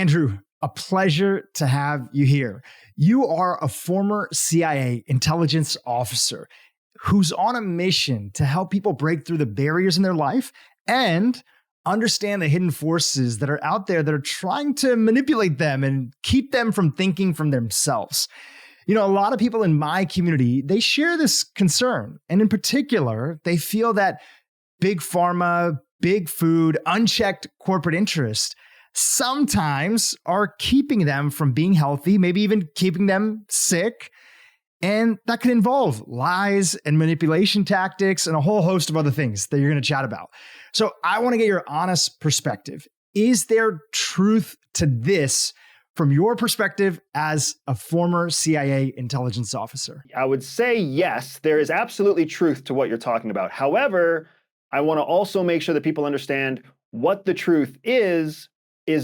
Andrew, a pleasure to have you here. You are a former CIA intelligence officer who's on a mission to help people break through the barriers in their life and understand the hidden forces that are out there that are trying to manipulate them and keep them from thinking from themselves. You know, a lot of people in my community, they share this concern. And in particular, they feel that big pharma, big food, unchecked corporate interest sometimes are keeping them from being healthy, maybe even keeping them sick. And that could involve lies and manipulation tactics and a whole host of other things that you're going to chat about. So I want to get your honest perspective. Is there truth to this from your perspective as a former CIA intelligence officer? I would say yes, there is absolutely truth to what you're talking about. However, I want to also make sure that people understand what the truth is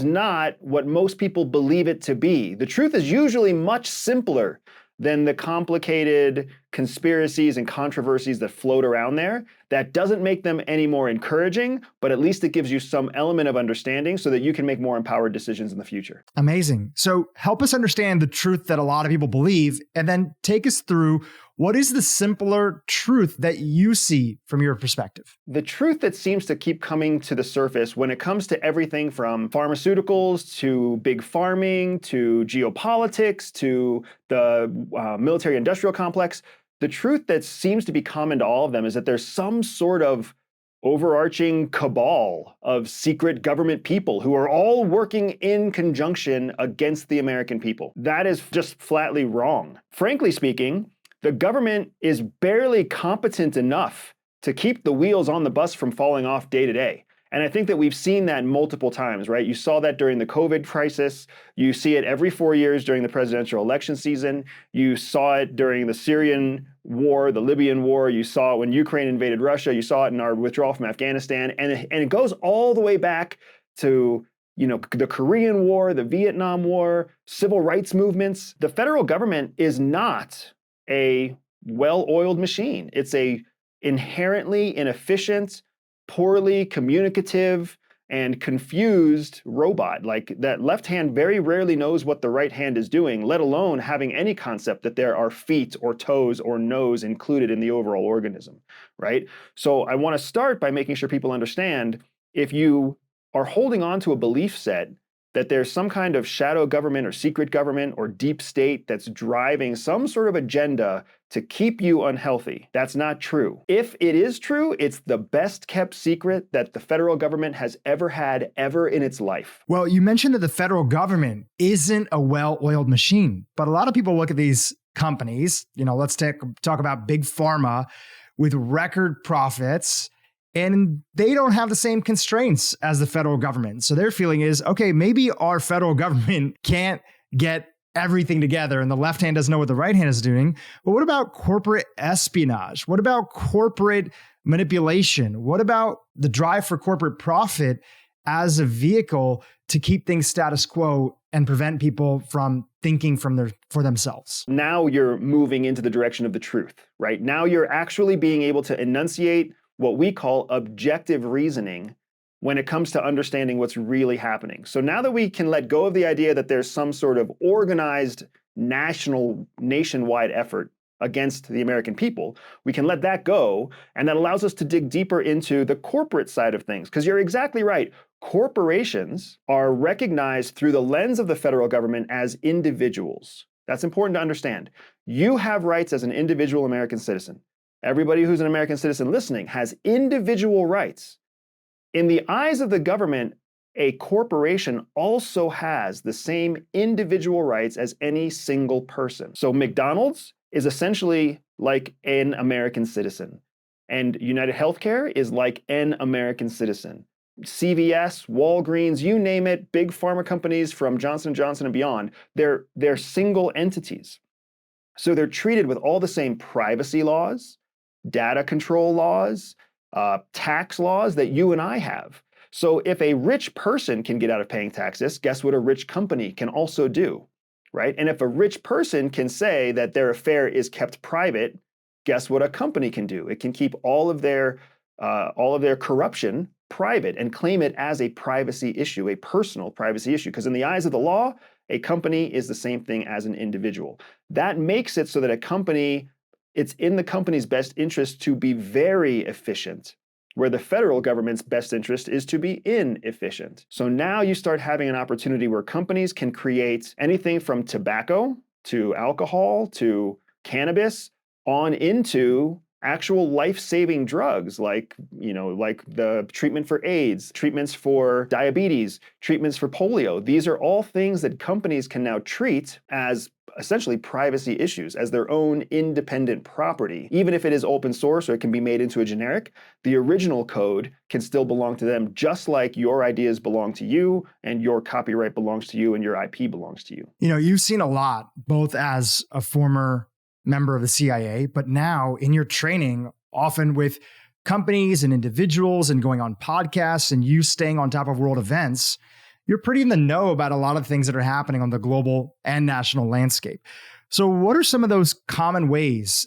not what most people believe it to be. The truth is usually much simpler than the complicated conspiracies and controversies that float around there. That doesn't make them any more encouraging, but at least it gives you some element of understanding so that you can make more empowered decisions in the future. Amazing. So help us understand the truth that a lot of people believe, and then take us through what is the simpler truth that you see from your perspective? The truth that seems to keep coming to the surface when it comes to everything from pharmaceuticals to big farming to geopolitics to the military-industrial complex, the truth that seems to be common to all of them is that there's some sort of overarching cabal of secret government people who are all working in conjunction against the American people. That is just flatly wrong. Frankly speaking, the government is barely competent enough to keep the wheels on the bus from falling off day to day. And I think that we've seen that multiple times, right? You saw that during the COVID crisis. You see it every 4 years during the presidential election season. You saw it during the Syrian war, the Libyan war. You saw it when Ukraine invaded Russia. You saw it in our withdrawal from Afghanistan. And it goes all the way back to the Korean War, the Vietnam War, civil rights movements. The federal government is not a well-oiled machine. It's a inherently inefficient, poorly communicative, and confused robot. Like, that left hand very rarely knows what the right hand is doing, let alone having any concept that there are feet or toes or nose included in the overall organism, right? So I want to start by making sure people understand, if you are holding on to a belief set that there's some kind of shadow government or secret government or deep state that's driving some sort of agenda to keep you unhealthy, that's not true. If it is true, it's the best kept secret that the federal government has ever had ever in its life. Well, you mentioned that the federal government isn't a well-oiled machine, but a lot of people look at these companies, let's talk about big pharma with record profits, and they don't have the same constraints as the federal government. So their feeling is, okay, maybe our federal government can't get everything together and the left hand doesn't know what the right hand is doing. But what about corporate espionage? What about corporate manipulation? What about the drive for corporate profit as a vehicle to keep things status quo and prevent people from thinking for themselves? Now you're moving into the direction of the truth, right? Now you're actually being able to enunciate what we call objective reasoning when it comes to understanding what's really happening. So now that we can let go of the idea that there's some sort of organized nationwide effort against the American people, we can let that go, and that allows us to dig deeper into the corporate side of things. Because you're exactly right. Corporations are recognized through the lens of the federal government as individuals. That's important to understand. You have rights as an individual American citizen. Everybody who's an American citizen listening has individual rights. In the eyes of the government, a corporation also has the same individual rights as any single person. So McDonald's is essentially like an American citizen, and United Healthcare is like an American citizen. CVS, Walgreens, you name it, big pharma companies from Johnson & Johnson and beyond, they're single entities. So they're treated with all the same privacy laws, data control laws, tax laws that you and I have. So if a rich person can get out of paying taxes, guess what a rich company can also do, right? And if a rich person can say that their affair is kept private, guess what a company can do? It can keep all of their corruption private and claim it as a privacy issue, a personal privacy issue. Because in the eyes of the law, a company is the same thing as an individual. That makes it so that a company, it's in the company's best interest to be very efficient, where the federal government's best interest is to be inefficient. So now you start having an opportunity where companies can create anything from tobacco to alcohol to cannabis on into actual life-saving drugs like the treatment for AIDS, treatments for diabetes, treatments for polio. These are all things that companies can now treat as essentially privacy issues, as their own independent property. Even if it is open source or it can be made into a generic, the original code can still belong to them, just like your ideas belong to you and your copyright belongs to you and your IP belongs to you. You've seen a lot, both as a former member of the CIA, but now in your training, often with companies and individuals and going on podcasts and you staying on top of world events, you're pretty in the know about a lot of things that are happening on the global and national landscape. So what are some of those common ways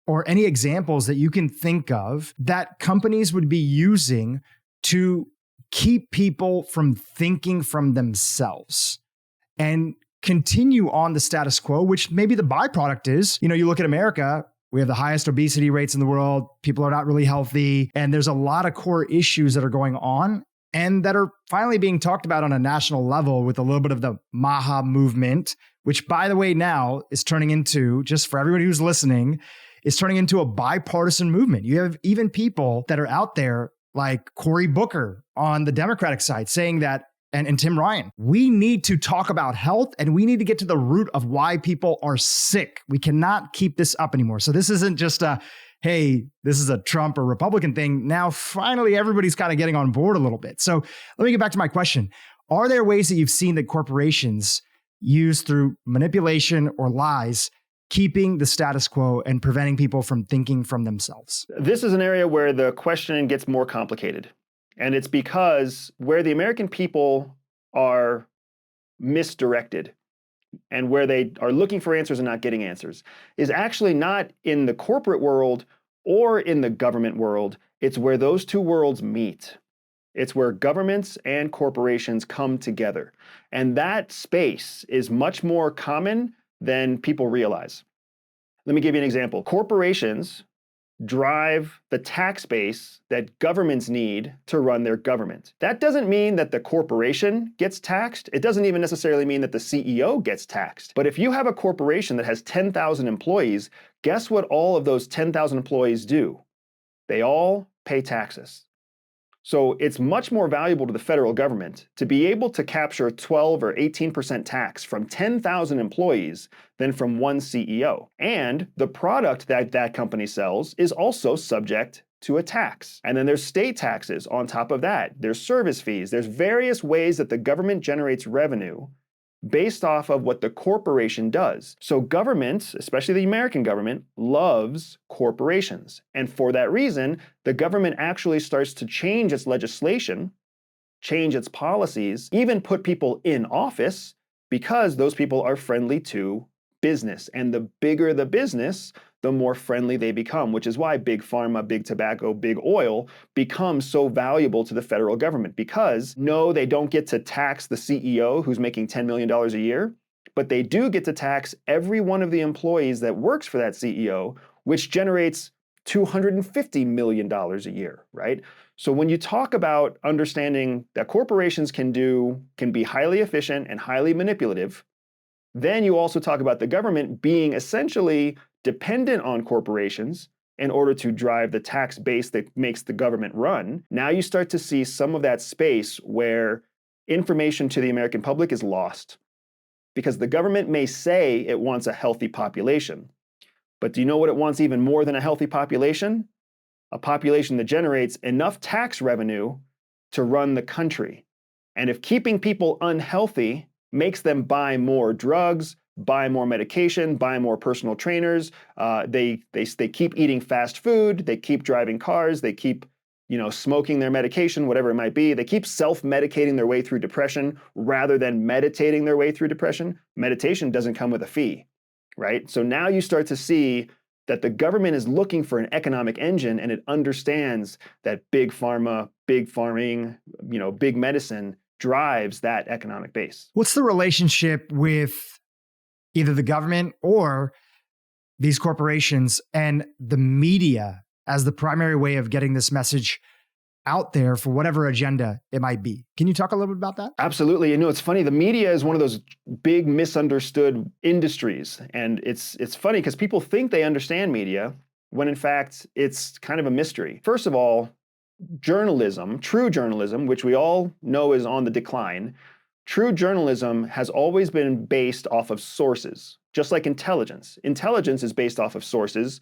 or any examples that you can think of that companies would be using to keep people from thinking from themselves and continue on the status quo, which maybe the byproduct is, you look at America, we have the highest obesity rates in the world. People are not really healthy. And there's a lot of core issues that are going on and that are finally being talked about on a national level with a little bit of the MAHA movement, which, by the way, now is turning into, just for everybody who's listening, is turning into a bipartisan movement. You have even people that are out there like Cory Booker on the Democratic side saying that, and Tim Ryan, we need to talk about health and we need to get to the root of why people are sick. We cannot keep this up anymore. So this isn't just hey, this is a Trump or Republican thing. Now, finally, everybody's kind of getting on board a little bit. So let me get back to my question. Are there ways that you've seen that corporations use through manipulation or lies, keeping the status quo and preventing people from thinking from themselves? This is an area where the question gets more complicated. And it's because where the American people are misdirected and where they are looking for answers and not getting answers is actually not in the corporate world or in the government world. It's where those two worlds meet. It's where governments and corporations come together. And that space is much more common than people realize. Let me give you an example. Corporations drive the tax base that governments need to run their government. That doesn't mean that the corporation gets taxed. It doesn't even necessarily mean that the CEO gets taxed. But if you have a corporation that has 10,000 employees, guess what all of those 10,000 employees do? They all pay taxes. So it's much more valuable to the federal government to be able to capture 12 or 18% tax from 10,000 employees than from one CEO. And the product that that company sells is also subject to a tax. And then there's state taxes on top of that. There's service fees. There's various ways that the government generates revenue based off of what the corporation does. So government, especially the American government, loves corporations. And for that reason, the government actually starts to change its legislation, change its policies, even put people in office because those people are friendly to business. And the bigger the business, the more friendly they become, which is why big pharma, big tobacco, big oil becomes so valuable to the federal government because no, they don't get to tax the CEO who's making $10 million a year, but they do get to tax every one of the employees that works for that CEO, which generates $250 million a year, right? So when you talk about understanding that corporations can be highly efficient and highly manipulative, then you also talk about the government being essentially dependent on corporations in order to drive the tax base that makes the government run. Now you start to see some of that space where information to the American public is lost because the government may say it wants a healthy population. But do you know what it wants even more than a healthy population? A population that generates enough tax revenue to run the country. And if keeping people unhealthy makes them buy more drugs, buy more medication, buy more personal trainers. They keep eating fast food. They keep driving cars. They keep, smoking their medication, whatever it might be. They keep self-medicating their way through depression rather than meditating their way through depression. Meditation doesn't come with a fee, right? So now you start to see that the government is looking for an economic engine, and it understands that big pharma, big farming, big medicine drives that economic base. What's the relationship with either the government or these corporations and the media as the primary way of getting this message out there for whatever agenda it might be? Can you talk a little bit about that? Absolutely. It's funny. The media is one of those big misunderstood industries. And it's funny because people think they understand media when in fact it's kind of a mystery. First of all, journalism, true journalism, which we all know is on the decline, true journalism has always been based off of sources, just like intelligence. Intelligence is based off of sources.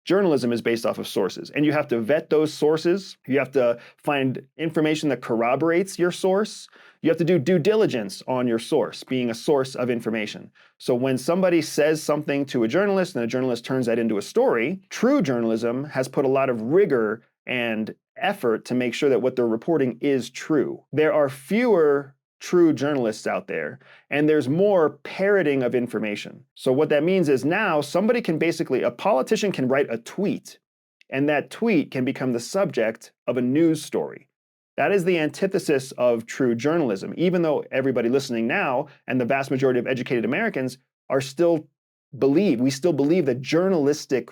Journalism is based off of sources, and you have to vet those sources. You have to find information that corroborates your source. You have to do due diligence on your source, being a source of information. So when somebody says something to a journalist and a journalist turns that into a story, true journalism has put a lot of rigor and effort to make sure that what they're reporting is true. There are fewer true journalists out there, and there's more parroting of information. So what that means is now a politician can write a tweet, and that tweet can become the subject of a news story. That is the antithesis of true journalism, even though everybody listening now and the vast majority of educated Americans we still believe that journalistic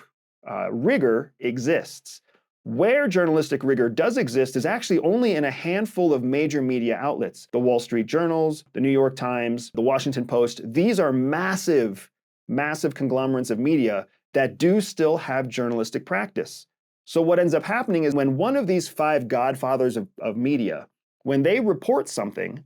rigor exists. Where journalistic rigor does exist is actually only in a handful of major media outlets. The Wall Street Journals, the New York Times, the Washington Post. These are massive, massive conglomerates of media that do still have journalistic practice. So what ends up happening is when one of these 5 godfathers of media, when they report something,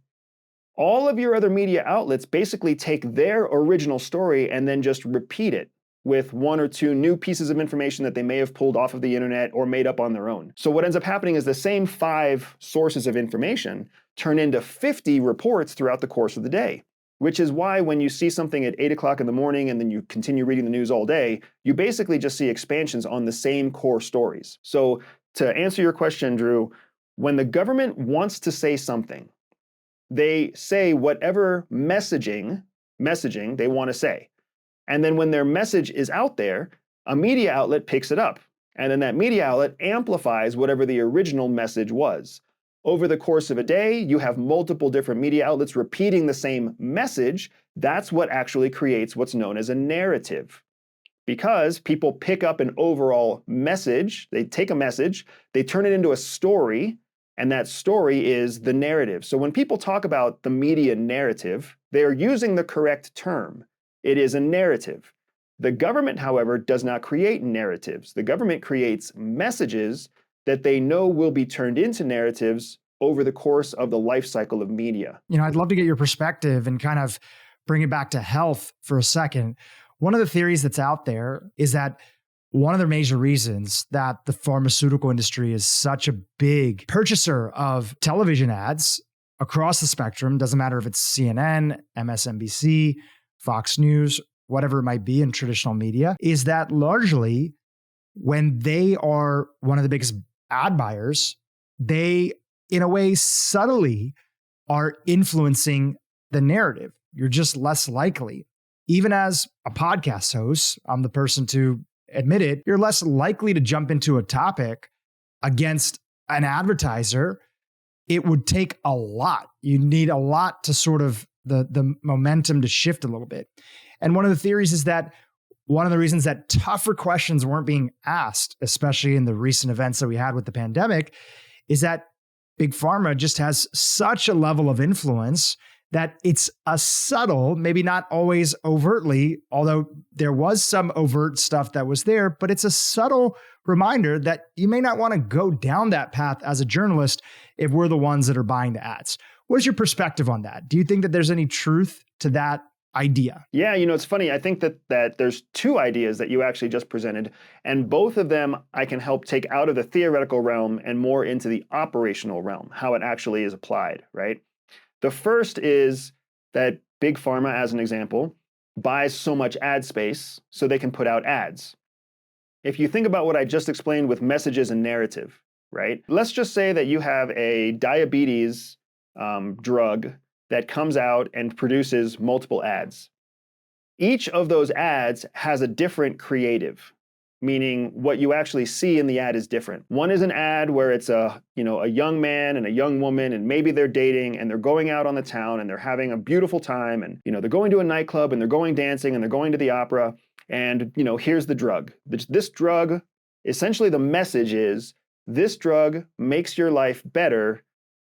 all of your other media outlets basically take their original story and then just repeat it with 1 or 2 new pieces of information that they may have pulled off of the internet or made up on their own. So what ends up happening is the same 5 sources of information turn into 50 reports throughout the course of the day, which is why when you see something at 8 o'clock in the morning and then you continue reading the news all day, you basically just see expansions on the same core stories. So to answer your question, Drew, when the government wants to say something, they say whatever messaging they want to say. And then when their message is out there, a media outlet picks it up. And then that media outlet amplifies whatever the original message was. Over the course of a day, you have multiple different media outlets repeating the same message. That's what actually creates what's known as a narrative. Because people pick up an overall message, they take a message, they turn it into a story, and that story is the narrative. So when people talk about the media narrative, they're using the correct term. It is a narrative. The government, however, does not create narratives. The government creates messages that they know will be turned into narratives over the course of the life cycle of media. I'd love to get your perspective and kind of bring it back to health for a second. One of the theories that's out there is that one of the major reasons that the pharmaceutical industry is such a big purchaser of television ads across the spectrum, doesn't matter if it's CNN, MSNBC, Fox News, whatever it might be in traditional media, is that largely when they are one of the biggest ad buyers, they, in a way, subtly are influencing the narrative. You're just less likely. Even as a podcast host, I'm the person to admit it, you're less likely to jump into a topic against an advertiser. It would take a lot. You need a lot to sort of the momentum to shift a little bit. And one of the theories is that one of the reasons that tougher questions weren't being asked, especially in the recent events that we had with the pandemic, is that Big Pharma just has such a level of influence that it's a subtle, maybe not always overtly, although there was some overt stuff that was there, but it's a subtle reminder that you may not want to go down that path as a journalist if we're the ones that are buying the ads. What's your perspective on that? Do you think that there's any truth to that idea? Yeah, it's funny. I think that there's 2 ideas that you actually just presented, and both of them I can help take out of the theoretical realm and more into the operational realm, how it actually is applied, right? The first is that Big Pharma, as an example, buys so much ad space so they can put out ads. If you think about what I just explained with messages and narrative, right? Let's just say that you have a diabetes drug that comes out and produces multiple ads. Each of those ads has a different creative. meaning what you actually see in the ad is different. One is an ad where it's a young man and a young woman, and maybe they're dating and they're going out on the town and they're having a beautiful time, and they're going to a nightclub and they're going dancing and they're going to the opera, and here's the drug. This drug, essentially the message is, this drug makes your life better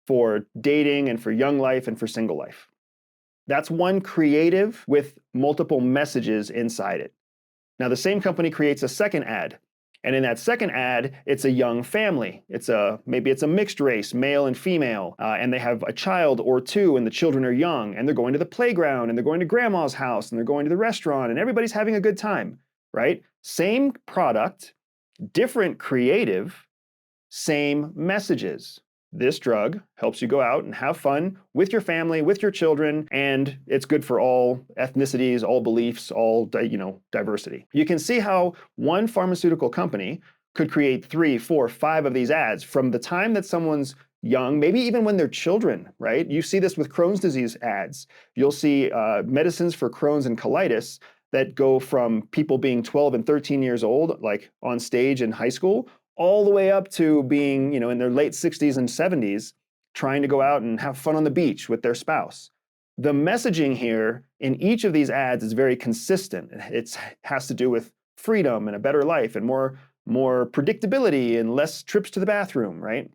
for dating and for young life and for single life. That's one creative with multiple messages inside it. Now, the same company creates a second ad. And in that second ad, it's a young family. Maybe it's a mixed race, male and female, and they have a child or two, and the children are young, and they're going to the playground, and they're going to grandma's house, and they're going to the restaurant, and everybody's having a good time, right? Same product, different creative, same messages. This drug helps you go out and have fun with your family, with your children, and it's good for all ethnicities, all beliefs, all diversity. You can see how one pharmaceutical company could create 3, 4, 5 of these ads from the time that someone's young, maybe even when they're children, right? You see this with Crohn's disease ads. You'll see medicines for Crohn's and colitis that go from people being 12 and 13 years old, like on stage in high school, all the way up to being, in their late 60s and 70s, trying to go out and have fun on the beach with their spouse. The messaging here in each of these ads is very consistent. It has to do with freedom and a better life and more predictability and less trips to the bathroom, right?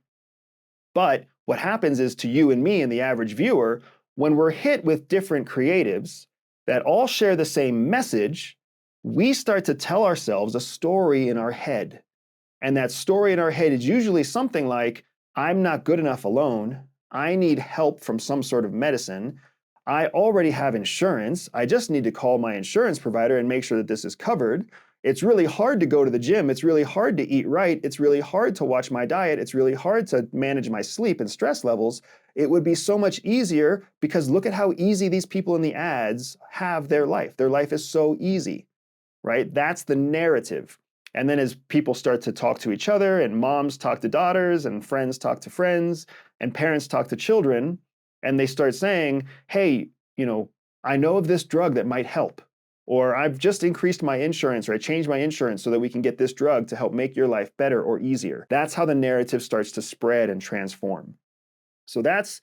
But what happens is, to you and me and the average viewer, when we're hit with different creatives that all share the same message, we start to tell ourselves a story in our head. And that story in our head is usually something like, I'm not good enough alone. I need help from some sort of medicine. I already have insurance. I just need to call my insurance provider and make sure that this is covered. It's really hard to go to the gym. It's really hard to eat right. It's really hard to watch my diet. It's really hard to manage my sleep and stress levels. It would be so much easier because look at how easy these people in the ads have their life. Their life is so easy, right? That's the narrative. And then as people start to talk to each other, and moms talk to daughters, and friends talk to friends, and parents talk to children, and they start saying, hey, I know of this drug that might help, or I've just increased my insurance, or I changed my insurance so that we can get this drug to help make your life better or easier. That's how the narrative starts to spread and transform. So that's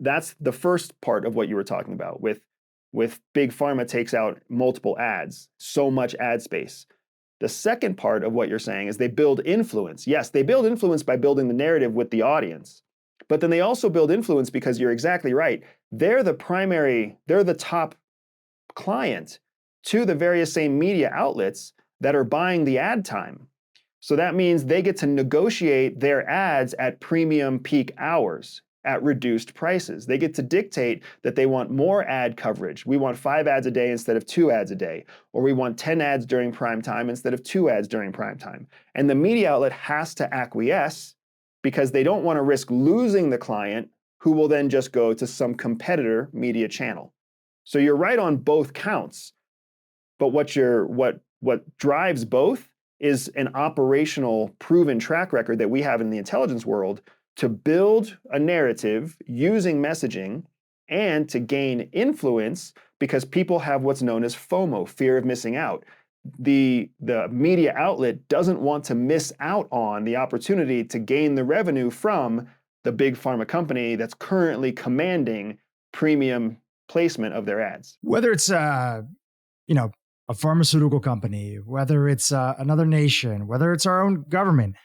the first part of what you were talking about with Big Pharma takes out multiple ads, so much ad space. The second part of what you're saying is they build influence. Yes, they build influence by building the narrative with the audience, but then they also build influence because you're exactly right. They're the top client to the various same media outlets that are buying the ad time. So that means they get to negotiate their ads at premium peak hours at reduced prices. They get to dictate that they want more ad coverage. We want 5 ads a day instead of 2 ads a day, or we want 10 ads during prime time instead of 2 ads during prime time. And the media outlet has to acquiesce because they don't want to risk losing the client who will then just go to some competitor media channel. So you're right on both counts, but what drives both is an operational proven track record that we have in the intelligence world to build a narrative using messaging and to gain influence because people have what's known as FOMO, fear of missing out. The media outlet doesn't want to miss out on the opportunity to gain the revenue from the big pharma company that's currently commanding premium placement of their ads. Whether it's a pharmaceutical company, whether it's another nation, whether it's our own government,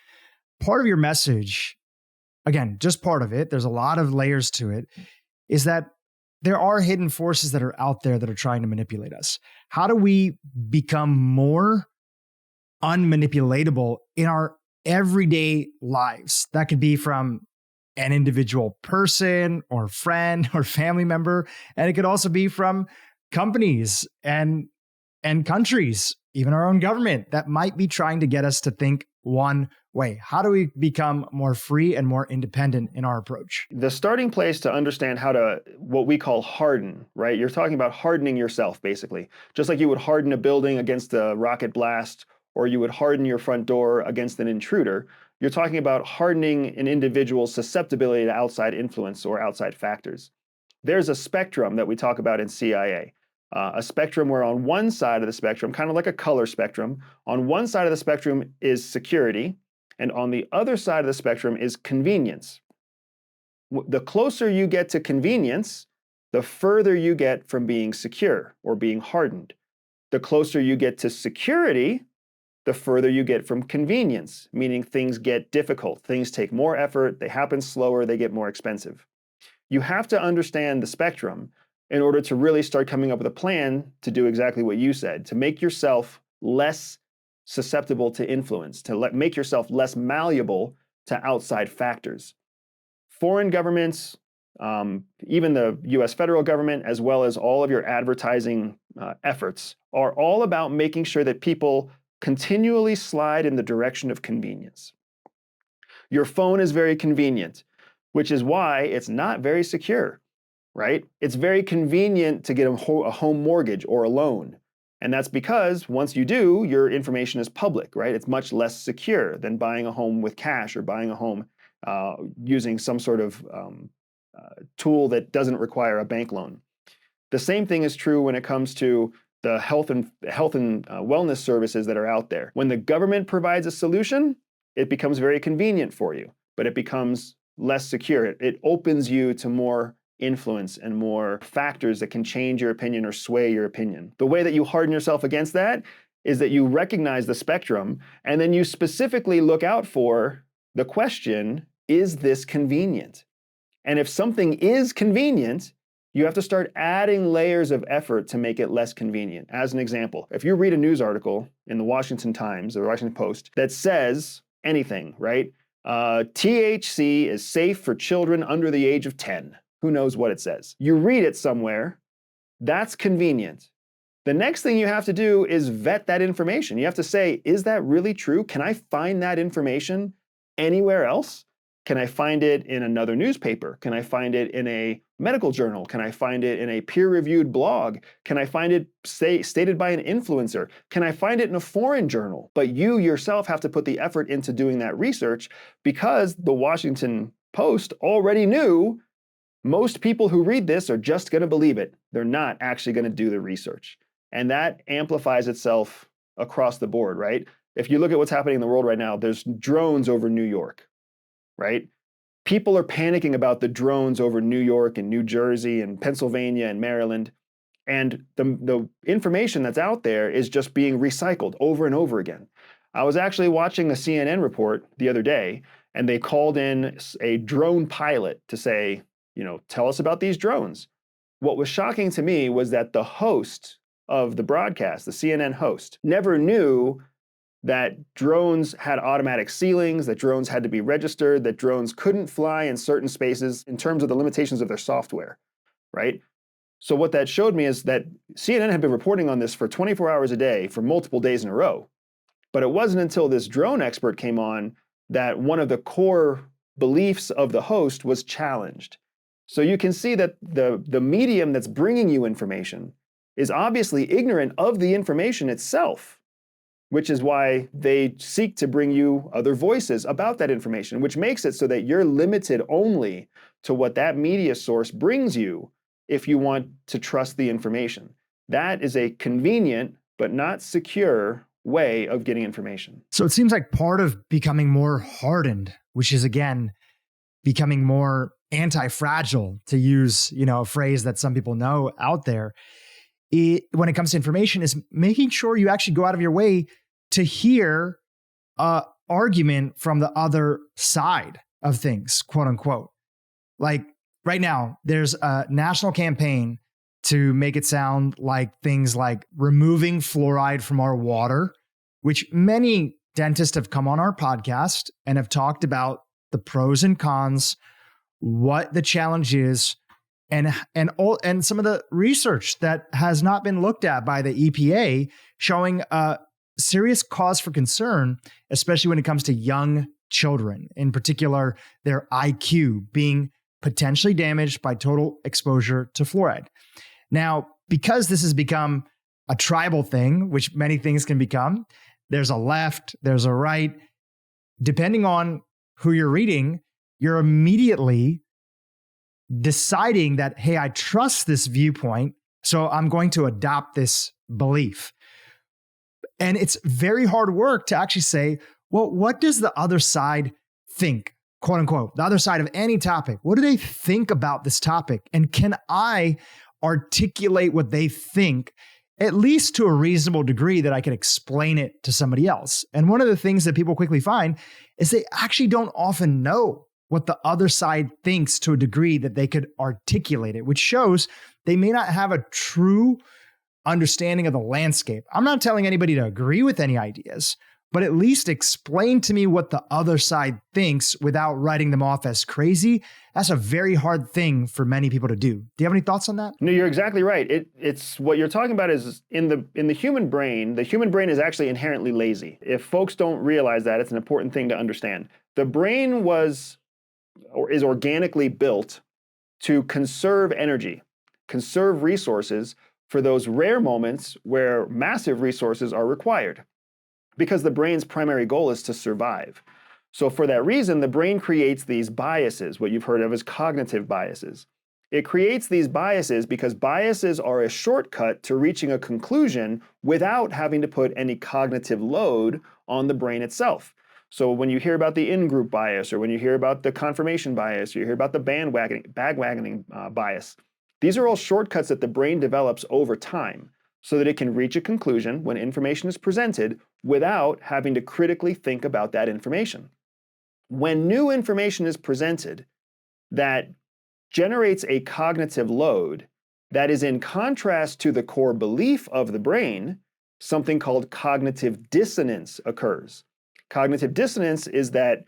part of your message, again, just part of it, there's a lot of layers to it, is that there are hidden forces that are out there that are trying to manipulate us. How do we become more unmanipulatable in our everyday lives? That could be from an individual person or friend or family member, and it could also be from companies and countries, even our own government, that might be trying to get us to think one way. How do we become more free and more independent in our approach? The starting place to understand how to, what we call harden, right? You're talking about hardening yourself, basically. Just like you would harden a building against a rocket blast, or you would harden your front door against an intruder. You're talking about hardening an individual's susceptibility to outside influence or outside factors. There's a spectrum that we talk about in CIA. a spectrum where on one side of the spectrum, kind of like a color spectrum, on one side of the spectrum is security, and on the other side of the spectrum is convenience. The closer you get to convenience, the further you get from being secure or being hardened. The closer you get to security, the further you get from convenience, meaning things get difficult, things take more effort, they happen slower, they get more expensive. You have to understand the spectrum in order to really start coming up with a plan to do exactly what you said, to make yourself less susceptible to influence, to make yourself less malleable to outside factors. Foreign governments, even the US federal government, as well as all of your advertising efforts, are all about making sure that people continually slide in the direction of convenience. Your phone is very convenient, which is why it's not very secure, right? It's very convenient to get a home mortgage or a loan. And that's because once you do, your information is public, right? It's much less secure than buying a home with cash or buying a home using some sort of tool that doesn't require a bank loan. The same thing is true when it comes to the health and wellness services that are out there. When the government provides a solution, it becomes very convenient for you, but it becomes less secure. It opens you to more influence and more factors that can change your opinion or sway your opinion. The way that you harden yourself against that is that you recognize the spectrum and then you specifically look out for the question, is this convenient? And if something is convenient, you have to start adding layers of effort to make it less convenient. As an example, if you read a news article in the Washington Times or the Washington Post that says anything, right? THC is safe for children under the age of 10. Who knows what it says? You read it somewhere, that's convenient. The next thing you have to do is vet that information. You have to say, is that really true? Can I find that information anywhere else? Can I find it in another newspaper? Can I find it in a medical journal? Can I find it in a peer-reviewed blog? Can I find it stated by an influencer? Can I find it in a foreign journal? But you yourself have to put the effort into doing that research because the Washington Post already knew most people who read this are just going to believe it. They're not actually going to do the research. And that amplifies itself across the board, right? If you look at what's happening in the world right now, there's drones over New York, right? People are panicking about the drones over New York and New Jersey and Pennsylvania and Maryland. And the information that's out there is just being recycled over and over again. I was actually watching a CNN report the other day, and they called in a drone pilot to say, tell us about these drones. What was shocking to me was that the host of the broadcast, the CNN host, never knew that drones had automatic ceilings, that drones had to be registered, that drones couldn't fly in certain spaces in terms of the limitations of their software, right? So what that showed me is that CNN had been reporting on this for 24 hours a day for multiple days in a row. But it wasn't until this drone expert came on that one of the core beliefs of the host was challenged. So you can see that the medium that's bringing you information is obviously ignorant of the information itself, which is why they seek to bring you other voices about that information, which makes it so that you're limited only to what that media source brings you if you want to trust the information. That is a convenient but not secure way of getting information. So it seems like part of becoming more hardened, which is again, becoming more anti-fragile, to use, a phrase that some people know out there, when it comes to information, is making sure you actually go out of your way to hear an argument from the other side of things, quote unquote. Like right now, there's a national campaign to make it sound like things like removing fluoride from our water, which many dentists have come on our podcast and have talked about the pros and cons, what the challenge is, and some of the research that has not been looked at by the EPA showing a serious cause for concern, especially when it comes to young children, in particular, their IQ being potentially damaged by total exposure to fluoride. Now, because this has become a tribal thing, which many things can become, there's a left, there's a right. Depending on who you're reading, you're immediately deciding that, hey, I trust this viewpoint So I'm going to adopt this belief. And it's very hard work to actually say, well, what does the other side think, quote unquote, the other side of any topic? What do they think about this topic? And can I articulate what they think, at least to a reasonable degree that I can explain it to somebody else? And one of the things that people quickly find is they actually don't often know what the other side thinks to a degree that they could articulate it, which shows they may not have a true understanding of the landscape. I'm not telling anybody to agree with any ideas, but at least explain to me what the other side thinks without writing them off as crazy. That's a very hard thing for many people to do. Do you have any thoughts on that? No, you're exactly right. It's what you're talking about is in the human brain. The human brain is actually inherently lazy. If folks don't realize that, it's an important thing to understand. The brain is organically built to conserve energy, conserve resources for those rare moments where massive resources are required, because the brain's primary goal is to survive. So for that reason, the brain creates these biases, what you've heard of as cognitive biases. It creates these biases because biases are a shortcut to reaching a conclusion without having to put any cognitive load on the brain itself. So when you hear about the in-group bias, or when you hear about the confirmation bias, or you hear about the bandwagoning bias, these are all shortcuts that the brain develops over time so that it can reach a conclusion when information is presented without having to critically think about that information. When new information is presented that generates a cognitive load that is in contrast to the core belief of the brain, something called cognitive dissonance occurs. Cognitive dissonance is that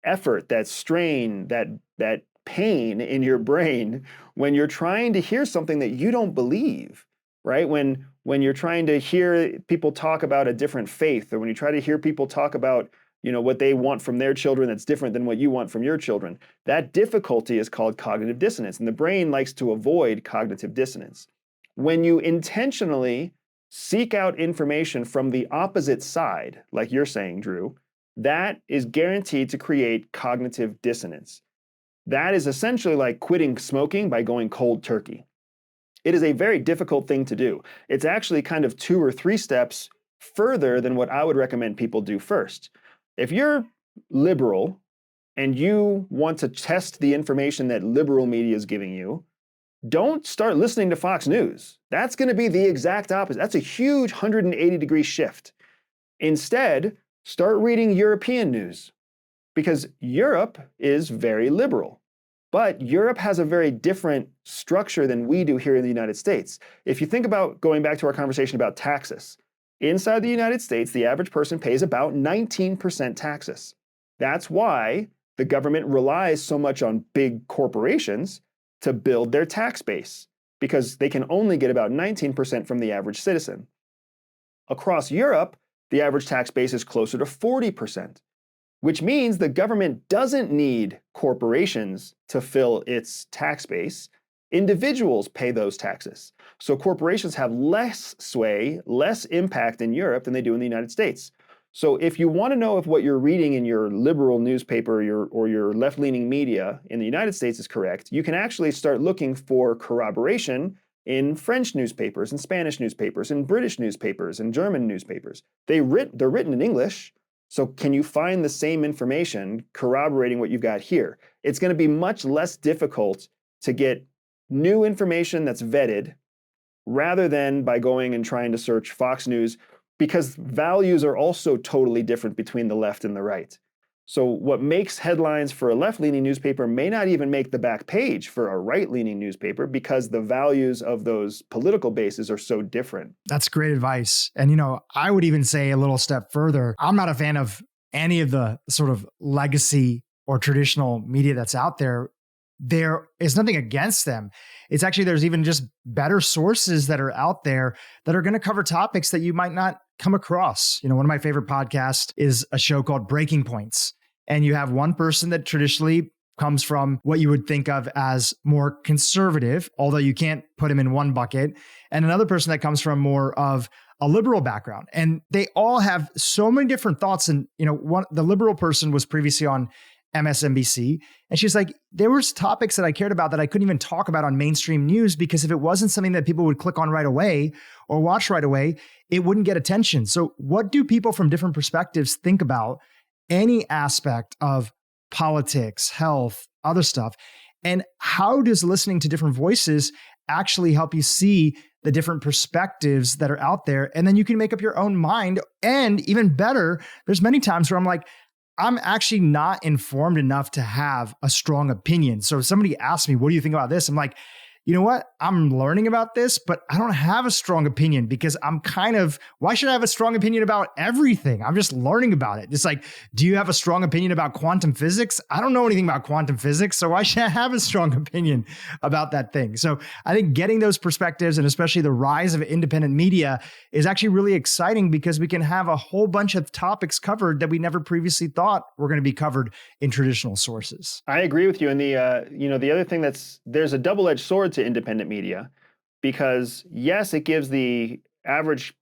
effort, that strain, that pain in your brain when you're trying to hear something that you don't believe, right? When you're trying to hear people talk about a different faith, or when you try to hear people talk about, what they want from their children that's different than what you want from your children, that difficulty is called cognitive dissonance, and the brain likes to avoid cognitive dissonance. When you intentionally seek out information from the opposite side, like you're saying, Dhru, that is guaranteed to create cognitive dissonance. That is essentially like quitting smoking by going cold turkey. It is a very difficult thing to do. It's actually kind of 2 or 3 steps further than what I would recommend people do first. If you're liberal and you want to test the information that liberal media is giving you, don't start listening to Fox News. That's going to be the exact opposite. That's a huge 180-degree shift. Instead, start reading European news, because Europe is very liberal. But Europe has a very different structure than we do here in the United States. If you think about going back to our conversation about taxes, inside the United States, the average person pays about 19% taxes. That's why the government relies so much on big corporations to build their tax base, because they can only get about 19% from the average citizen. Across Europe, the average tax base is closer to 40%. Which means the government doesn't need corporations to fill its tax base. Individuals pay those taxes. So corporations have less sway, less impact in Europe than they do in the United States. So if you want to know if what you're reading in your liberal newspaper or your left-leaning media in the United States is correct, you can actually start looking for corroboration in French newspapers and Spanish newspapers and British newspapers and German newspapers. They're written in English. So can you find the same information corroborating what you've got here? It's going to be much less difficult to get new information that's vetted rather than by going and trying to search Fox News, because values are also totally different between the left and the right. So what makes headlines for a left-leaning newspaper may not even make the back page for a right-leaning newspaper, because the values of those political bases are so different. That's great advice. And, I would even say a little step further. I'm not a fan of any of the sort of legacy or traditional media that's out there. There is nothing against them. It's actually, there's even just better sources that are out there that are going to cover topics that you might not come across. One of my favorite podcasts is a show called Breaking Points. And you have one person that traditionally comes from what you would think of as more conservative, although you can't put him in one bucket, and another person that comes from more of a liberal background. And they all have so many different thoughts. And, the liberal person was previously on MSNBC. And she's like, there was topics that I cared about that I couldn't even talk about on mainstream news because if it wasn't something that people would click on right away or watch right away, it wouldn't get attention. So what do people from different perspectives think about any aspect of politics, health, other stuff? And how does listening to different voices actually help you see the different perspectives that are out there? And then you can make up your own mind. And even better, there's many times where I'm like, I'm actually not informed enough to have a strong opinion. So if somebody asks me, what do you think about this? I'm like, you know what? I'm learning about this, but I don't have a strong opinion because I'm why should I have a strong opinion about everything? I'm just learning about it. It's like, do you have a strong opinion about quantum physics? I don't know anything about quantum physics, so why should I have a strong opinion about that thing? So I think getting those perspectives and especially the rise of independent media is actually really exciting because we can have a whole bunch of topics covered that we never previously thought were going to be covered in traditional sources. I agree with you. And the other thing there's a double-edged sword to independent media, because yes, it gives the average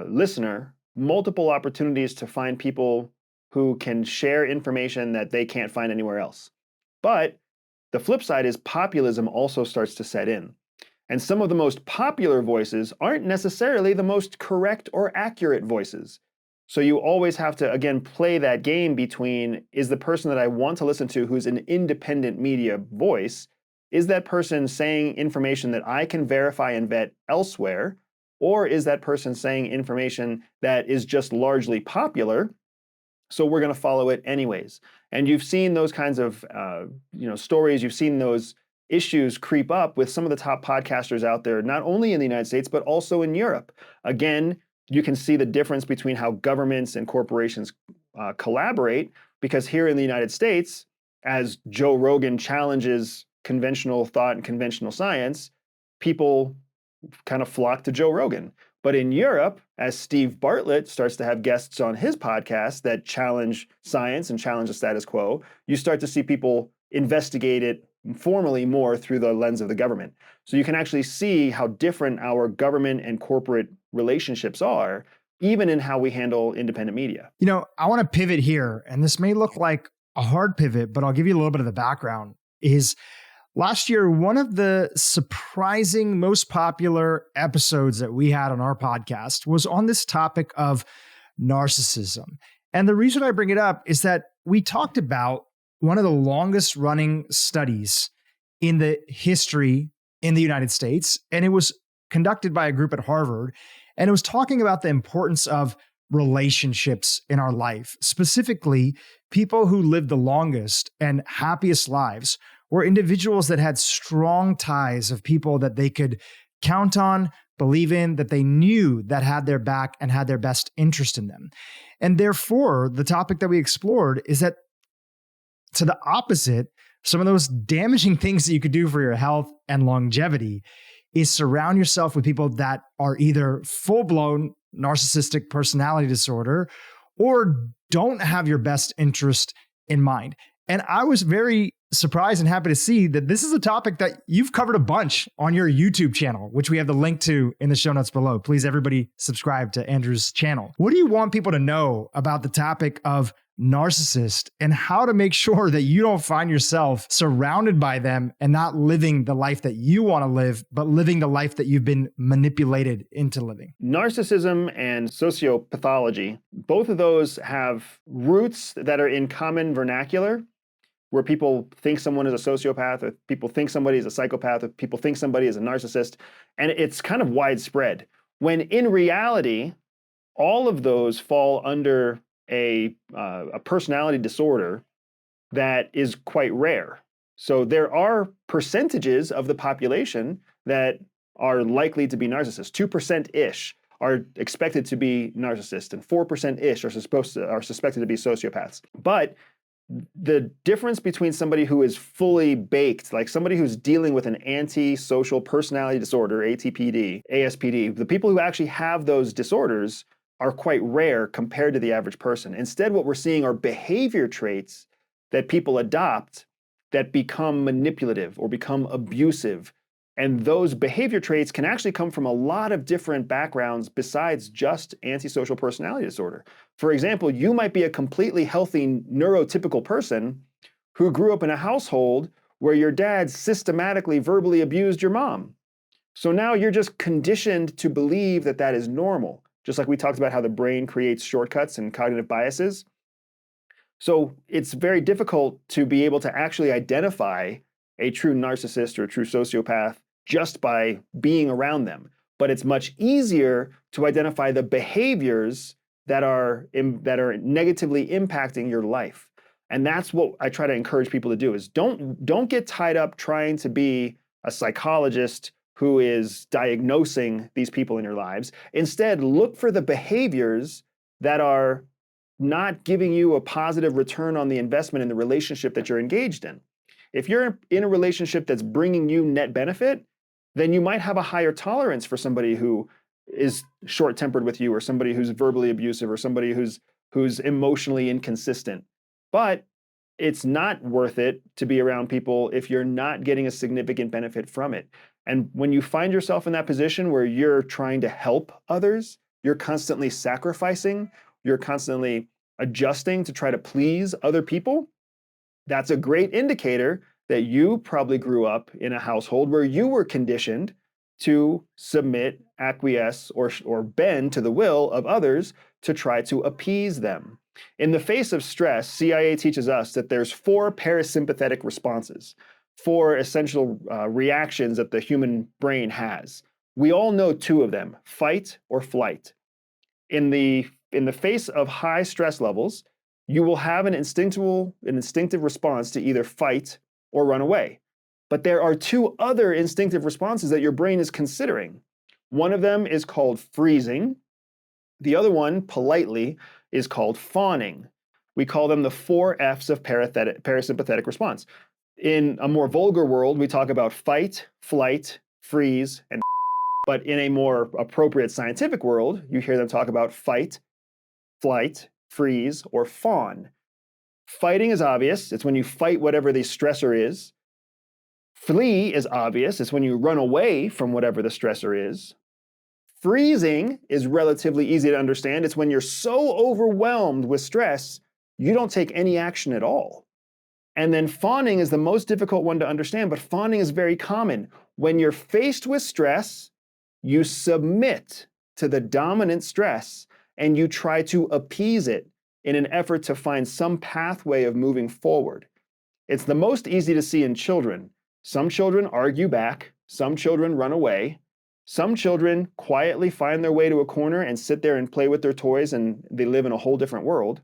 listener multiple opportunities to find people who can share information that they can't find anywhere else. But the flip side is populism also starts to set in. And some of the most popular voices aren't necessarily the most correct or accurate voices. So you always have to, again, play that game between, is the person that I want to listen to who's an independent media voice, is that person saying information that I can verify and vet elsewhere? Or is that person saying information that is just largely popular, so we're going to follow it anyways? And you've seen those kinds of stories, you've seen those issues creep up with some of the top podcasters out there, not only in the United States, but also in Europe. Again, you can see the difference between how governments and corporations collaborate, because here in the United States, as Joe Rogan challenges conventional thought and conventional science, people kind of flock to Joe Rogan. But in Europe, as Steve Bartlett starts to have guests on his podcast that challenge science and challenge the status quo, you start to see people investigate it formally more through the lens of the government. So you can actually see how different our government and corporate relationships are, even in how we handle independent media. You know, I want to pivot here, and this may look like a hard pivot, but I'll give you a little bit of the background. Last year, one of the surprising, most popular episodes that we had on our podcast was on this topic of narcissism. And the reason I bring it up is that we talked about one of the longest running studies in the history in the United States. And it was conducted by a group at Harvard. And it was talking about the importance of relationships in our life. Specifically, people who lived the longest and happiest lives were individuals that had strong ties of people that they could count on, believe in, that they knew that had their back and had their best interest in them. And therefore, the topic that we explored is that, to the opposite, some of those damaging things that you could do for your health and longevity is surround yourself with people that are either full-blown narcissistic personality disorder or don't have your best interest in mind. And I was very surprised and happy to see that this is a topic that you've covered a bunch on your YouTube channel, which we have the link to in the show notes below. Please, everybody, subscribe to Andrew's channel. What do you want people to know about the topic of narcissist and how to make sure that you don't find yourself surrounded by them and not living the life that you want to live, but living the life that you've been manipulated into living? Narcissism and sociopathology, both of those have roots that are in common vernacular, where people think someone is a sociopath, or people think somebody is a psychopath, or people think somebody is a narcissist, and it's kind of widespread. When in reality, all of those fall under a personality disorder that is quite rare. So there are percentages of the population that are likely to be narcissists. 2%-ish are expected to be narcissists, and 4%-ish are suspected to be sociopaths. But the difference between somebody who is fully baked, like somebody who's dealing with an antisocial personality disorder, ATPD, ASPD, the people who actually have those disorders are quite rare compared to the average person. Instead, what we're seeing are behavior traits that people adopt that become manipulative or become abusive. And those behavior traits can actually come from a lot of different backgrounds besides just antisocial personality disorder. For example, you might be a completely healthy neurotypical person who grew up in a household where your dad systematically verbally abused your mom. So now you're just conditioned to believe that that is normal. Just like we talked about how the brain creates shortcuts and cognitive biases. So it's very difficult to be able to actually identify a true narcissist or a true sociopath just by being around them. But it's much easier to identify the behaviors that are negatively impacting your life. And that's what I try to encourage people to do is don't get tied up trying to be a psychologist who is diagnosing these people in your lives. Instead, look for the behaviors that are not giving you a positive return on the investment in the relationship that you're engaged in. If you're in a relationship that's bringing you net benefit, then you might have a higher tolerance for somebody who is short-tempered with you, or somebody who's verbally abusive, or somebody who's emotionally inconsistent. But it's not worth it to be around people if you're not getting a significant benefit from it. And when you find yourself in that position where you're trying to help others, you're constantly sacrificing, you're constantly adjusting to try to please other people, that's a great indicator that you probably grew up in a household where you were conditioned to submit, acquiesce, or bend to the will of others to try to appease them. In the face of stress, CIA teaches us that there's 4 parasympathetic responses, 4 essential reactions that the human brain has. We all know 2 of them, fight or flight. In the face of high stress levels, you will have an instinctive response to either fight or run away. But there are 2 other instinctive responses that your brain is considering. One of them is called freezing. The other one, politely, is called fawning. We call them the 4 F's of parasympathetic response. In a more vulgar world, we talk about fight, flight, freeze, and but in a more appropriate scientific world, you hear them talk about fight, flight, freeze, or fawn. Fighting is obvious. It's when you fight whatever the stressor is. Flee is obvious. It's when you run away from whatever the stressor is. Freezing is relatively easy to understand. It's when you're so overwhelmed with stress, you don't take any action at all. And then fawning is the most difficult one to understand, but fawning is very common. When you're faced with stress, you submit to the dominant stress and you try to appease it in an effort to find some pathway of moving forward. It's the most easy to see in children. Some children argue back, some children run away, some children quietly find their way to a corner and sit there and play with their toys, and they live in a whole different world.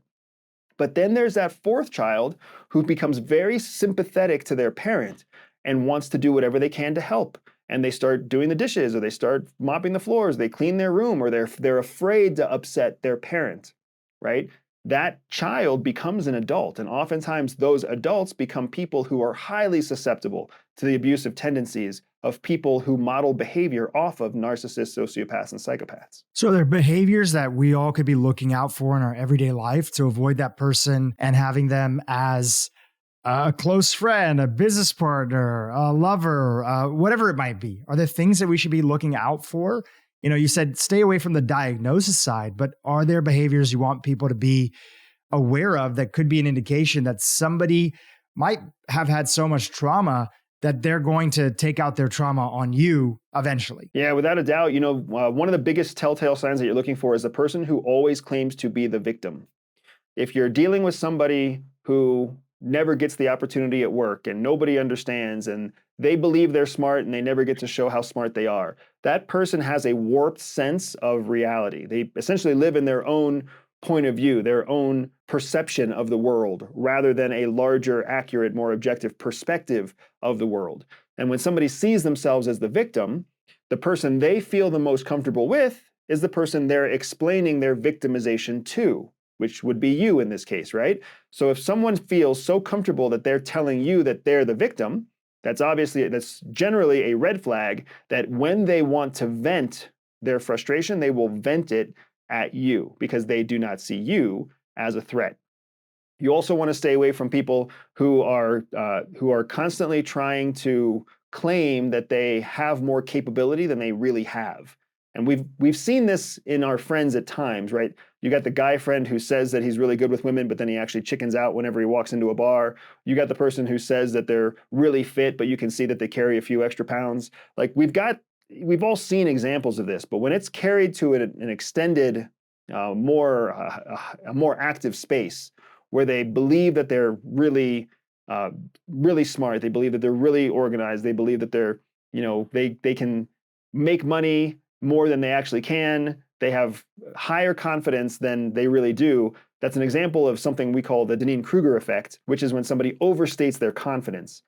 But then there's that 4th child who becomes very sympathetic to their parent and wants to do whatever they can to help. And they start doing the dishes, or they start mopping the floors, they clean their room, or they're afraid to upset their parent, right? That child becomes an adult, and oftentimes those adults become people who are highly susceptible to the abusive tendencies of people who model behavior off of narcissists, sociopaths, and psychopaths. So there are behaviors that we all could be looking out for in our everyday life to avoid that person and having them as a close friend, a business partner, a lover, whatever it might be. Are there things that we should be looking out for? You know, you said stay away from the diagnosis side, but are there behaviors you want people to be aware of that could be an indication that somebody might have had so much trauma that they're going to take out their trauma on you eventually? Yeah, without a doubt. One of the biggest telltale signs that you're looking for is the person who always claims to be the victim. If you're dealing with somebody who never gets the opportunity at work and nobody understands and they believe they're smart and they never get to show how smart they are, that person has a warped sense of reality. They essentially live in their own point of view, their own perception of the world, rather than a larger, accurate, more objective perspective of the world. And when somebody sees themselves as the victim, the person they feel the most comfortable with is the person they're explaining their victimization to, which would be you in this case, right? So if someone feels so comfortable that they're telling you that they're the victim, that's generally a red flag that when they want to vent their frustration, they will vent it at you because they do not see you as a threat. You also want to stay away from people who are constantly trying to claim that they have more capability than they really have. And we've seen this in our friends at times, right? You got the guy friend who says that he's really good with women, but then he actually chickens out whenever he walks into a bar. You got the person who says that they're really fit, but you can see that they carry a few extra pounds. Like we've all seen examples of this, but when it's carried to an extended, a more active space where they believe that they're really, really smart, they believe that they're really organized, they believe that they're, they can make money more than they actually can. They have higher confidence than they really do. That's an example of something we call the Dunning-Kruger effect, which is when somebody overstates their confidence.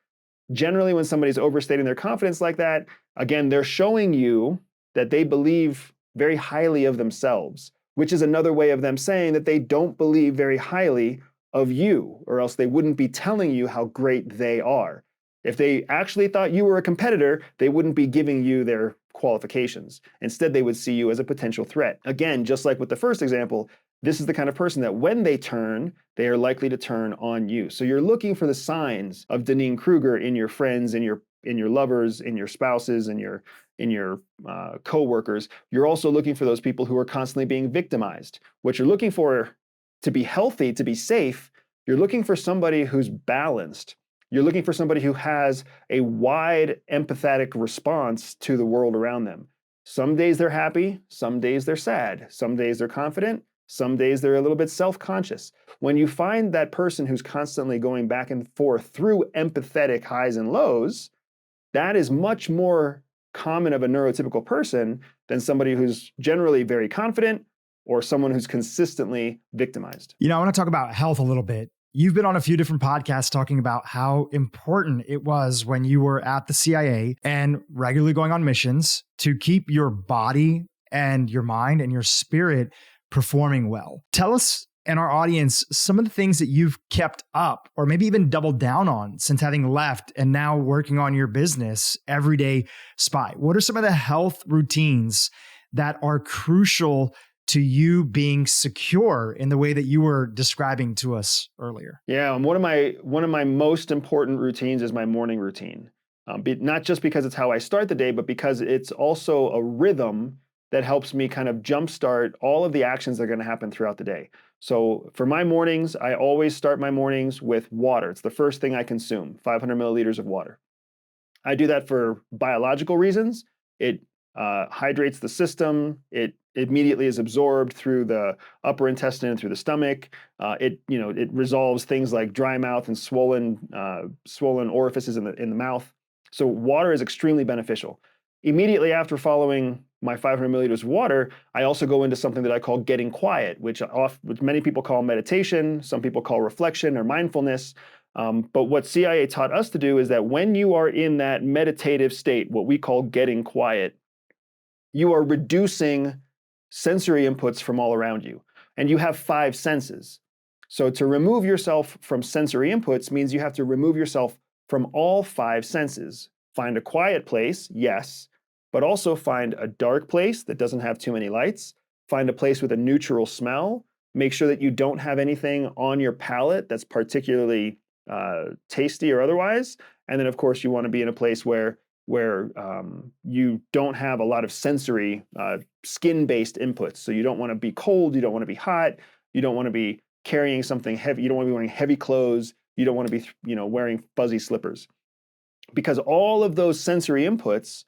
Generally, when somebody's overstating their confidence like that, again, they're showing you that they believe very highly of themselves, which is another way of them saying that they don't believe very highly of you, or else they wouldn't be telling you how great they are. If they actually thought you were a competitor, they wouldn't be giving you their qualifications. Instead, they would see you as a potential threat. Again, just like with the first example, this is the kind of person that when they turn, they are likely to turn on you. So you're looking for the signs of Dunning-Kruger in your friends, in your lovers, in your spouses, in your coworkers. You're also looking for those people who are constantly being victimized. What you're looking for to be healthy, to be safe, you're looking for somebody who's balanced. You're looking for somebody who has a wide empathetic response to the world around them. Some days they're happy, some days they're sad, some days they're confident, some days they're a little bit self-conscious. When you find that person who's constantly going back and forth through empathetic highs and lows, that is much more common of a neurotypical person than somebody who's generally very confident or someone who's consistently victimized. I want to talk about health a little bit. You've been on a few different podcasts talking about how important it was when you were at the CIA and regularly going on missions to keep your body and your mind and your spirit performing well. Tell us and our audience some of the things that you've kept up or maybe even doubled down on since having left and now working on your business, Everyday Spy. What are some of the health routines that are crucial to you being secure in the way that you were describing to us earlier? Yeah, and one of my most important routines is my morning routine. Not just because it's how I start the day, but because it's also a rhythm that helps me kind of jumpstart all of the actions that are going to happen throughout the day. So for my mornings, I always start my mornings with water. It's the first thing I consume, 500 milliliters of water. I do that for biological reasons. It hydrates the system. It immediately is absorbed through the upper intestine and through the stomach. It resolves things like dry mouth and swollen orifices in the mouth. So water is extremely beneficial. Immediately after following my 500 milliliters of water, I also go into something that I call getting quiet, which many people call meditation, some people call reflection or mindfulness. But what CIA taught us to do is that when you are in that meditative state, what we call getting quiet, you are reducing sensory inputs from all around you. And you have 5 senses. So to remove yourself from sensory inputs means you have to remove yourself from all 5 senses. Find a quiet place, yes, but also find a dark place that doesn't have too many lights. Find a place with a neutral smell. Make sure that you don't have anything on your palate that's particularly tasty or otherwise. And then, of course, you want to be in a place where you don't have a lot of sensory skin-based inputs. So you don't want to be cold, you don't want to be hot, you don't want to be carrying something heavy, you don't want to be wearing heavy clothes, you don't want to be wearing fuzzy slippers. Because all of those sensory inputs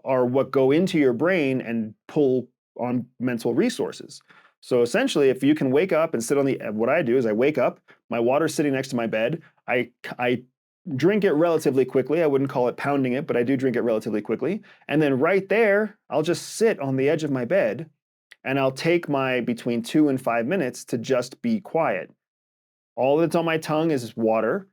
are what go into your brain and pull on mental resources. So essentially, if you can wake up and sit on what I do is I wake up, my water's sitting next to my bed, I drink it relatively quickly. I wouldn't call it pounding it, but I do drink it relatively quickly. And then right there, I'll just sit on the edge of my bed and I'll take my between 2 and 5 minutes to just be quiet. All that's on my tongue is water.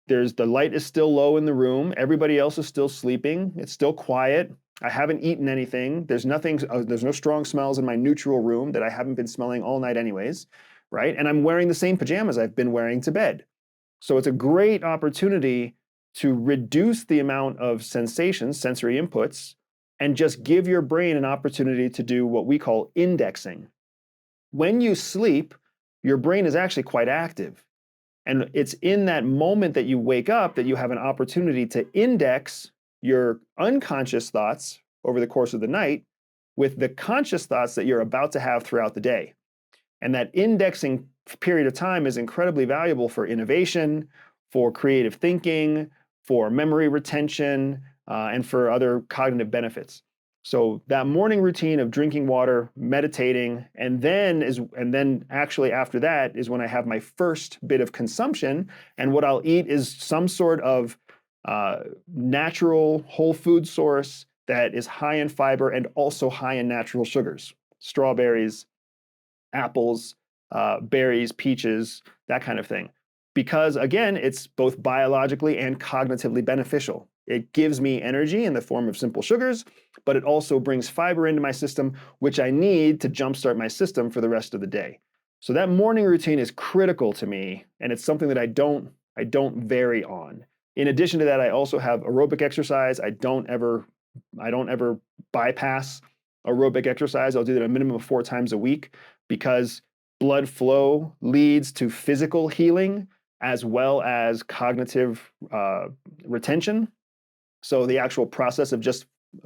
The light is still low in the room. Everybody else is still sleeping. It's still quiet. I haven't eaten anything. There's no strong smells in my neutral room that I haven't been smelling all night anyways, right? And I'm wearing the same pajamas I've been wearing to bed. So it's a great opportunity to reduce the amount of sensations, sensory inputs, and just give your brain an opportunity to do what we call indexing. When you sleep, your brain is actually quite active. And it's in that moment that you wake up that you have an opportunity to index your unconscious thoughts over the course of the night with the conscious thoughts that you're about to have throughout the day. And that indexing period of time is incredibly valuable for innovation, for creative thinking, for memory retention, and for other cognitive benefits. So that morning routine of drinking water, meditating, and then actually after that is when I have my first bit of consumption. And what I'll eat is some sort of natural whole food source that is high in fiber and also high in natural sugars, strawberries, apples, berries, peaches, that kind of thing. Because again, it's both biologically and cognitively beneficial. It gives me energy in the form of simple sugars, but it also brings fiber into my system, which I need to jumpstart my system for the rest of the day. So that morning routine is critical to me, and it's something that I don't vary on. In addition to that, I also have aerobic exercise. I don't ever bypass aerobic exercise. I'll do that a minimum of 4 times a week because blood flow leads to physical healing as well as cognitive retention. So the actual process of just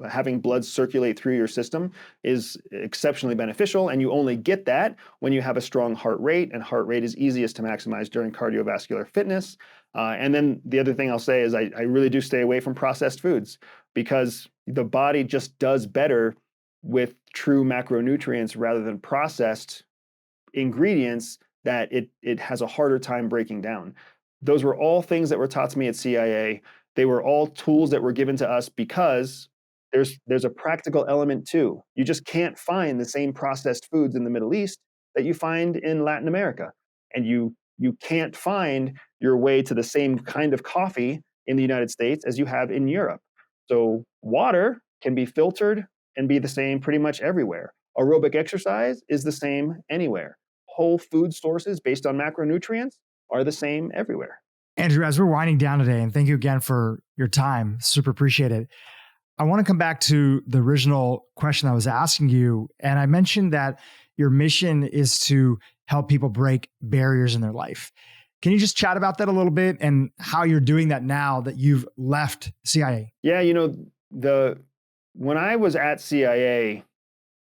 having blood circulate through your system is exceptionally beneficial, and you only get that when you have a strong heart rate, and heart rate is easiest to maximize during cardiovascular fitness. And then the other thing I'll say is I really do stay away from processed foods because the body just does better with true macronutrients rather than processed ingredients that it has a harder time breaking down. Those were all things that were taught to me at CIA. They were all tools that were given to us because there's a practical element too. You just can't find the same processed foods in the Middle East that you find in Latin America. And you can't find your way to the same kind of coffee in the United States as you have in Europe. So water can be filtered and be the same pretty much everywhere. Aerobic exercise is the same anywhere. Whole food sources based on macronutrients are the same everywhere. Andrew, as we're winding down today, and thank you again for your time, super appreciate it. I want to come back to the original question I was asking you. And I mentioned that your mission is to help people break barriers in their life. Can you just chat about that a little bit and how you're doing that now that you've left CIA? Yeah, when I was at CIA,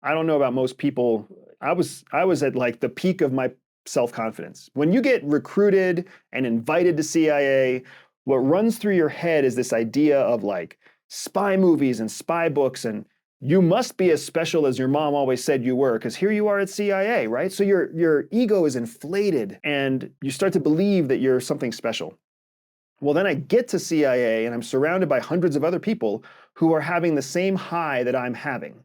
I don't know about most people. I was at like the peak of my self-confidence. When you get recruited and invited to CIA, what runs through your head is this idea of like spy movies and spy books, and you must be as special as your mom always said you were, because here you are at CIA, right? So your ego is inflated and you start to believe that you're something special. Well, then I get to CIA and I'm surrounded by hundreds of other people who are having the same high that I'm having.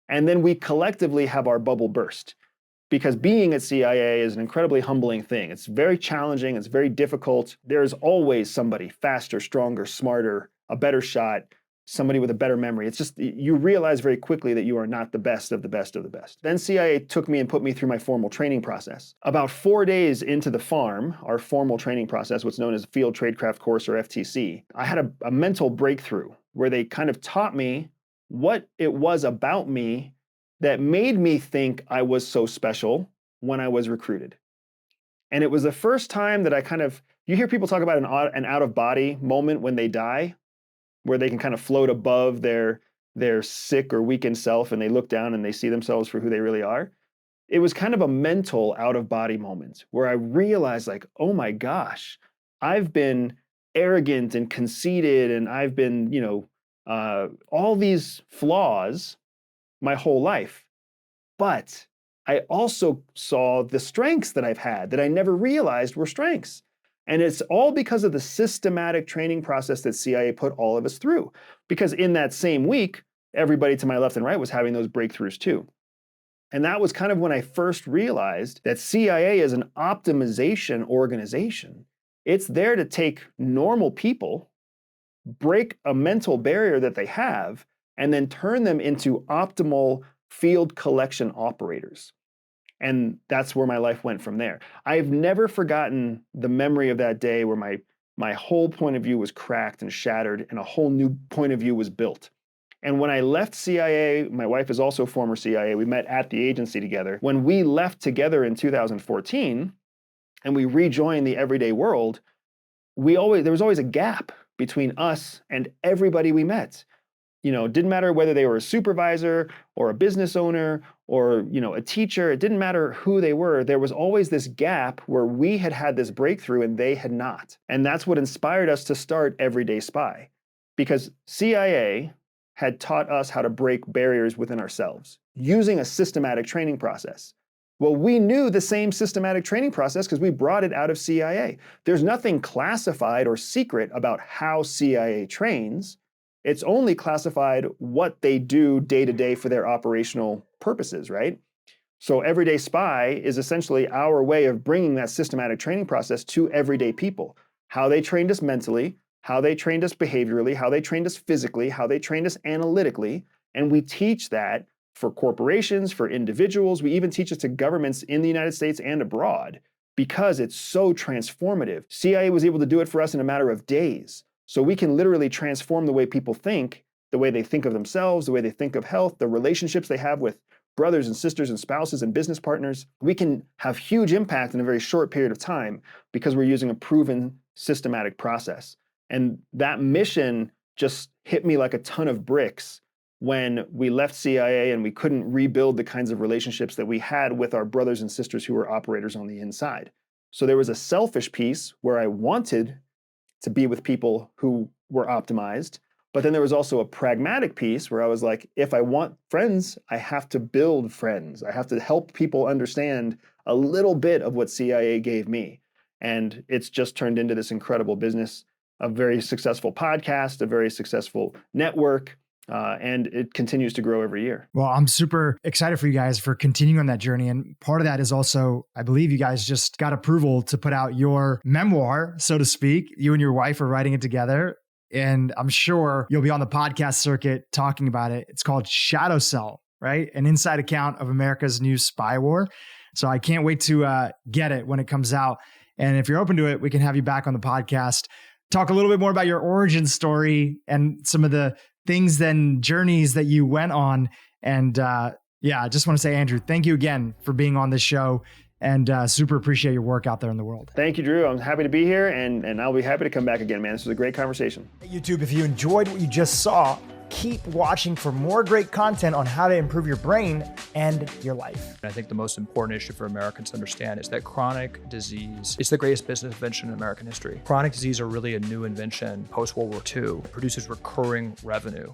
And then we collectively have our bubble burst. Because being at CIA is an incredibly humbling thing. It's very challenging, it's very difficult. There's always somebody faster, stronger, smarter, a better shot, somebody with a better memory. It's just, you realize very quickly that you are not the best of the best of the best. Then CIA took me and put me through my formal training process. About 4 days into the farm, our formal training process, what's known as Field Tradecraft Course or FTC, I had a mental breakthrough where they kind of taught me what it was about me that made me think I was so special when I was recruited. And it was the first time that you hear people talk about an out-of-body moment when they die, where they can kind of float above their sick or weakened self and they look down and they see themselves for who they really are. It was kind of a mental out-of-body moment where I realized like, oh my gosh, I've been arrogant and conceited and I've been, all these flaws my whole life. But I also saw the strengths that I've had that I never realized were strengths. And it's all because of the systematic training process that CIA put all of us through. Because in that same week, everybody to my left and right was having those breakthroughs too. And that was kind of when I first realized that CIA is an optimization organization. It's there to take normal people, break a mental barrier that they have, and then turn them into optimal field collection operators. And that's where my life went from there. I've never forgotten the memory of that day where my whole point of view was cracked and shattered and a whole new point of view was built. And when I left CIA, my wife is also former CIA, we met at the agency together. When we left together in 2014 and we rejoined the everyday world, there was always a gap between us and everybody we met. didn't matter whether they were a supervisor or a business owner or, a teacher. It didn't matter who they were. There was always this gap where we had this breakthrough and they had not. And that's what inspired us to start Everyday Spy, because CIA had taught us how to break barriers within ourselves using a systematic training process. Well, we knew the same systematic training process because we brought it out of CIA. There's nothing classified or secret about how CIA trains. It's only classified what they do day to day for their operational purposes, right? So Everyday Spy is essentially our way of bringing that systematic training process to everyday people. How they trained us mentally, how they trained us behaviorally, how they trained us physically, how they trained us analytically, and we teach that for corporations, for individuals. We even teach it to governments in the United States and abroad because it's so transformative. CIA was able to do it for us in a matter of days. So we can literally transform the way people think, the way they think of themselves, the way they think of health, the relationships they have with brothers and sisters and spouses and business partners. We can have huge impact in a very short period of time because we're using a proven systematic process. And that mission just hit me like a ton of bricks when we left CIA and we couldn't rebuild the kinds of relationships that we had with our brothers and sisters who were operators on the inside. So there was a selfish piece where I wanted to be with people who were optimized, but then there was also a pragmatic piece where I was like, if I want friends, I have to build friends. I have to help people understand a little bit of what CIA gave me. And it's just turned into this incredible business, a very successful podcast, a very successful network. And it continues to grow every year. Well, I'm super excited for you guys for continuing on that journey. And part of that is also, I believe you guys just got approval to put out your memoir, so to speak. You and your wife are writing it together. And I'm sure you'll be on the podcast circuit talking about it. It's called Shadow Cell, right? An inside account of America's new spy war. So I can't wait to get it when it comes out. And if you're open to it, we can have you back on the podcast, talk a little bit more about your origin story and some of the things and journeys that you went on. And I just want to say, Andrew, thank you again for being on this show, and super appreciate your work out there in the world. Thank you, Drew. I'm happy to be here, and I'll be happy to come back again, man. This was a great conversation. Hey, YouTube, if you enjoyed what you just saw, keep watching for more great content on how to improve your brain and your life. I think the most important issue for Americans to understand is that chronic disease is the greatest business invention in American history. Chronic disease are really a new invention post-World War II. It produces recurring revenue.